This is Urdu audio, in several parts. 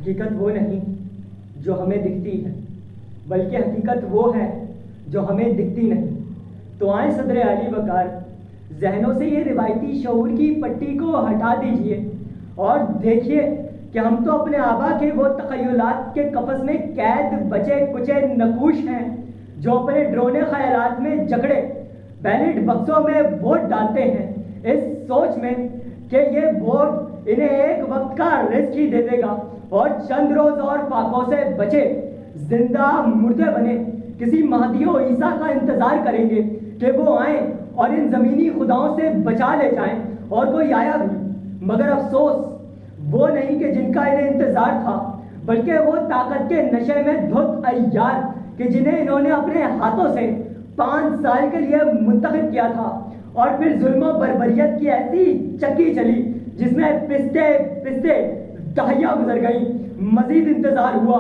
حقیقت وہ نہیں جو ہمیں دکھتی ہے، بلکہ حقیقت وہ ہے جو ہمیں دکھتی نہیں۔ تو آئیں صدر عالی وقار، ذہنوں سے یہ روایتی شعور کی پٹی کو ہٹا دیجئے اور دیکھیے کہ ہم تو اپنے آبا کے وہ تخیلات کے قفس میں قید بچے کچے نقوش ہیں جو اپنے ڈرونے خیالات میں جکڑے بیلٹ بکسوں میں ووٹ ڈالتے ہیں، اس سوچ میں کہ یہ ووٹ انہیں ایک وقت کا رزق ہی دے دے گا اور چند روز اور فاقوں سے بچے زندہ مردے بنے کسی مہدی و عیسیٰ کا انتظار کریں گے کہ وہ آئیں اور ان زمینی خداؤں سے بچا لے جائیں۔ اور کوئی آیا بھی، مگر افسوس وہ نہیں کہ جن کا انہیں انتظار تھا، بلکہ وہ طاقت کے نشے میں دھت ایار کہ جنہیں انہوں نے اپنے ہاتھوں سے 5 سال کے لیے منتخب کیا تھا، اور پھر ظلم و بربریت کی ایسی چکی چلی جس میں پستے دہائیاں گزر گئیں، مزید انتظار ہوا،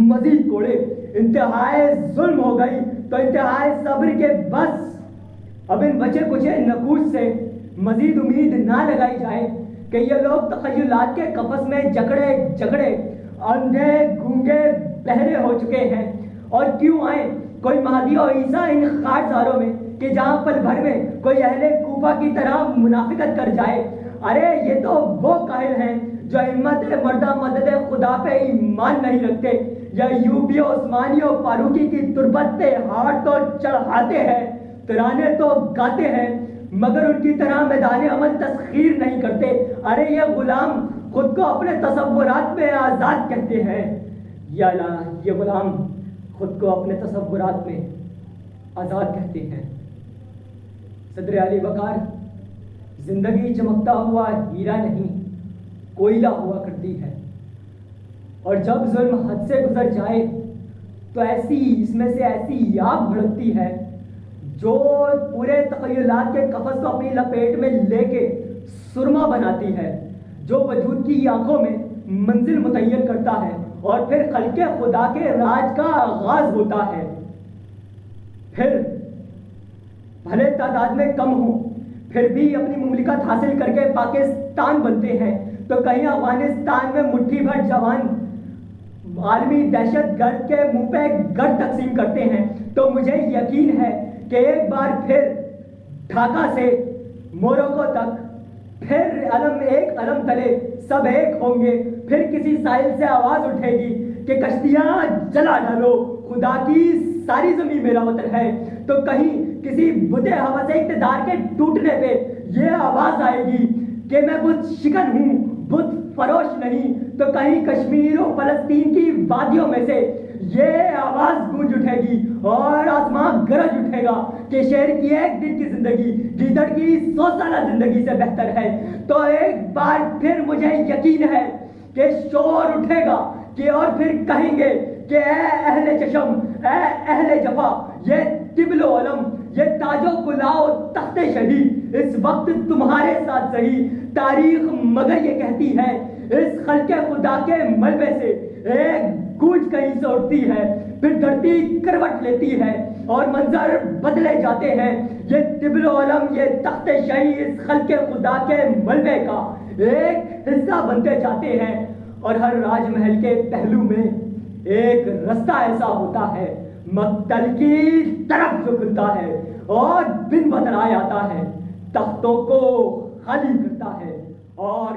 مزید کوڑے، انتہائی ظلم ہو گئی تو انتہائی صبر کے بس اب ان بچے کچے نقوش سے مزید امید نہ لگائی جائے کہ یہ لوگ تخیلات کے قفس میں جکڑے اندھے گونگے بہرے ہو چکے ہیں۔ اور کیوں آئیں کوئی مہدی و عیسیٰ ان خاکساروں میں کہ جہاں پل بھر میں کوئی اہل کوفہ کی طرح منافقت کر جائے۔ ارے یہ تو وہ کاہل ہیں جو ہمت مردہ مدد خدا پہ ایمان نہیں رکھتے، یا یوبی و عثمانی و فاروقی کی تربت پہ ہاتھ تو چڑھاتے ہیں، ترانے تو گاتے ہیں، مگر ان کی طرح میدان عمل تسخیر نہیں کرتے۔ ارے یہ غلام خود کو اپنے تصورات میں آزاد کہتے ہیں، یا اللہ یہ غلام خود کو اپنے تصورات میں آزاد کہتے ہیں۔ صدر عالی وقار، زندگی چمکتا ہوا ہیرا نہیں کوئلہ ہوا کرتی ہے، اور جب ظلم حد سے گزر جائے تو اس میں سے ایسی آگ بھڑکتی ہے جو پورے تخیلات کے قفس کو اپنی لپیٹ میں لے کے سرما بناتی ہے، جو وجود کی آنکھوں میں منزل متعین کرتا ہے، اور پھر خلق خدا کے راج کا آغاز ہوتا ہے۔ پھر بھلے تعداد میں کم ہوں، پھر بھی اپنی مملکت حاصل کر کے پاکستان بنتے ہیں، تو کہیں افغانستان میں مٹھی بھر جوان عالمی دہشت گرد کے منہ پہ گرد تقسیم کرتے ہیں، تو مجھے یقین ہے کہ ایک بار پھر ڈھاکہ سے موروکو تک پھر ایک علم تلے سب ایک ہوں گے۔ پھر کسی ساحل سے آواز اٹھے گی کہ کشتیاں جلا ڈالو، خدا کی ساری زمین میرا وطن ہے۔ تو کہیں کسی بتے ہوا سے اقتدار کے ٹوٹنے پہ یہ آواز آئے گی کہ میں بت شکن ہوں، بت فروش نہیں۔ تو کہیں کشمیر و فلسطین کی وادیوں میں سے یہ آواز گونج اٹھے گی اور آسمان گرج اٹھے گا کہ شیر کی ایک دن کی زندگی گیدڑ کی 100 سالہ زندگی سے بہتر ہے۔ تو ایک بار پھر مجھے یقین ہے کہ شور اٹھے گا کہ اور پھر کہیں گے کہ اے اہل چشم، اے اہل جفا، یہ طبل و علم، یہ تاج و قلع و تخت شہید اس وقت تمہارے ساتھ صحیح۔ تاریخ مگر یہ کہتی ہے اس خلق خدا کے ملبے سے ایک گونج کہیں سے اٹھتی ہے، پھر دھرتی کروٹ لیتی ہے اور منظر بدلے جاتے ہیں۔ یہ طبل و علم، یہ تخت شہید اس خلق خدا کے ملبے کا ایک حصہ بنتے جاتے ہیں، اور ہر راج محل کے پہلو میں ایک رستہ ایسا ہوتا ہے مقتل کی طرف جو کھلتا ہے اور بن بترائے آتا ہے، تختوں کو خالی کرتا ہے اور